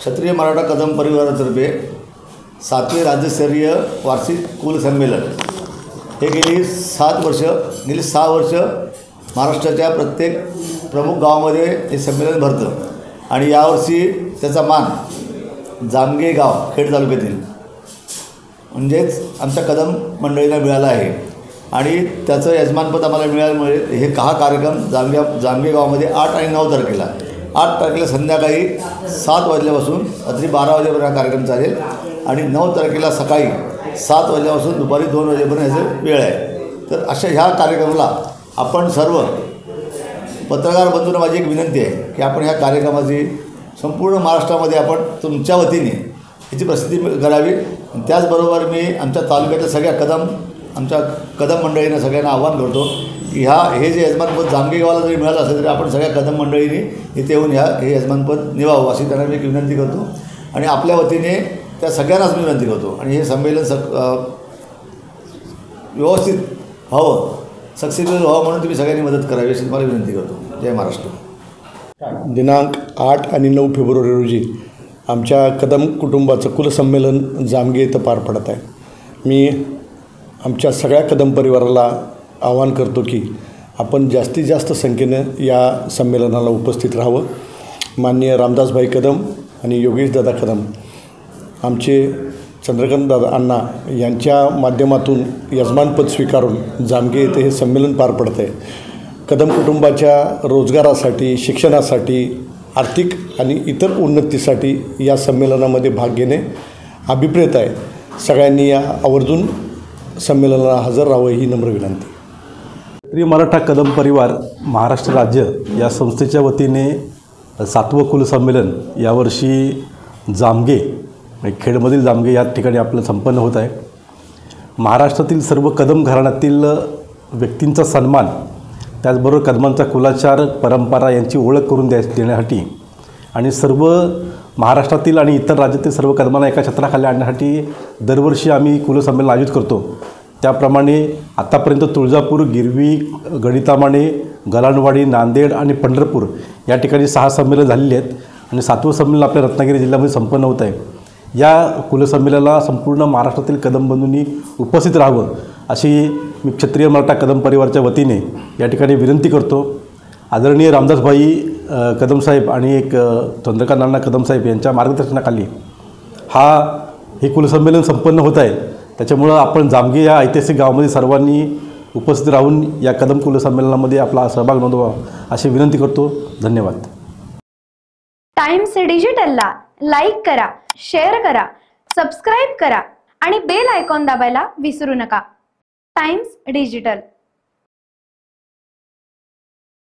क्षत्रिय मराठा कदम परिवारातर्फे 7वे राज्यस्तरीय वार्षिक कुल संमेलन हे गेली 6 वर्ष महाराष्ट्राच्या प्रत्येक प्रमुख गावामध्ये हे संमेलन भरतं आणि यावर्षी त्याचा मान जामगे गाव खेड तालुक्यातील म्हणजेच आमच्या कदम मंडळीला मिळाला आहे आणि त्याचं यजमानपद आम्हाला मिळाल्यामुळे हे कार्यक्रम जामगे गावामध्ये 8 आणि 9 तारखेला 8 तारखेला संध्याकाळी 7 वाजल्यापासून रात्री 12 वाजेपर्यंत हा कार्यक्रम चालेल आणि 9 तारखेला सकाळी 7 वाजल्यापासून दुपारी 2 वाजेपर्यंत याची वेळ आहे। तर अशा ह्या कार्यक्रमाला आपण सर्व पत्रकार बंधूंना माझी एक विनंती आहे की आपण ह्या कार्यक्रमाची संपूर्ण महाराष्ट्रामध्ये आपण तुमच्या वतीने याची प्रसिद्धी करावी। त्याचबरोबर मी आमच्या तालुक्यातल्या सगळ्या आमच्या कदम मंडळींना सगळ्यांना आवाहन करतो की हे जे यजमानपद जामगे गावाला जरी मिळालं असेल तरी आपण सगळ्या कदम मंडळींनी इथे येऊन हे यजमानपद निभावं अशी त्यांना मी एक विनंती करतो आणि आपल्या वतीने त्या सगळ्यांनाच मी विनंती करतो आणि हे संमेलन व्यवस्थित व्हावं, सक्सेसफुल व्हावं म्हणून तुम्ही सगळ्यांनी मदत करावी अशी तुम्हाला विनंती करतो। जय महाराष्ट्र। दिनांक 8 आणि 9 फेब्रुवारी रोजी आमच्या कदम कुटुंबाचं कुलसंमेलन जामगे इथं पार पडत आहे। मी आमच्या सगळ्या कदम परिवाराला आवाहन करतो की आपण जास्तीत जास्त संख्येनं या संमेलनाला उपस्थित राहावं। माननीय रामदासभाई कदम आणि योगेशदादा कदम आमचे चंद्रकांतदादा अण्णा यांच्या माध्यमातून यजमानपद स्वीकारून जामगे येथे हे संमेलन पार पडत आहे। कदम कुटुंबाच्या रोजगारासाठी, शिक्षणासाठी, आर्थिक आणि इतर उन्नतीसाठी या संमेलनामध्ये भाग घेणे अभिप्रेत आहे। सगळ्यांनी या आवर्जून संमेलनाला हजर राहावं ही नम्र विनंती। क्षत्रिय मराठा कदम परिवार महाराष्ट्र राज्य या संस्थेच्या वतीने 7वं कुल संमेलन यावर्षी जामगे खेडमधील जामगे या ठिकाणी आपलं संपन्न होत आहे। महाराष्ट्रातील सर्व कदम घराण्यातील व्यक्तींचा सन्मान, त्याचबरोबर कदमांचा कुलाचार परंपरा यांची ओळख करून देण्यासाठी आणि सर्व महाराष्ट्रातील आणि इतर राज्यातील सर्व कदमांना एका छत्राखाली आणण्यासाठी दरवर्षी आम्ही कुलसंमेलन आयोजित करतो। त्याप्रमाणे आतापर्यंत तुळजापूर, गिरवी, गडितामाणे, गलांडवाडी, नांदेड आणि पंढरपूर या ठिकाणी 6 संमेलन झालेली आहेत आणि 7वं संमेलन आपल्या रत्नागिरी जिल्ह्यामध्ये संपन्न होत आहे। या कुलसंमेलनाला संपूर्ण महाराष्ट्रातील कदम बंधूंनी उपस्थित राहावं अशी मी क्षत्रिय मराठा कदम परिवारच्या वतीने या ठिकाणी विनंती करतो। आदरणीय रामदासभाई कदमसाहेब आणि चंद्रकांत अण्णा कदमसाहेब यांच्या मार्गदर्शनाखाली हे कुलसंमेलन संपन्न होत आहे। त्याच्यामुळं आपण जामगे या ऐतिहासिक गावामध्ये सर्वांनी उपस्थित राहून या कदम कुलसंमेलनामध्ये आपला सहभाग नोंदवावा अशी विनंती करतो। धन्यवाद। टाइम्स डिजिटलला लाईक करा, शेअर करा, सबस्क्राईब करा आणि बेल आयकॉन दाबायला विसरू नका। Times digital.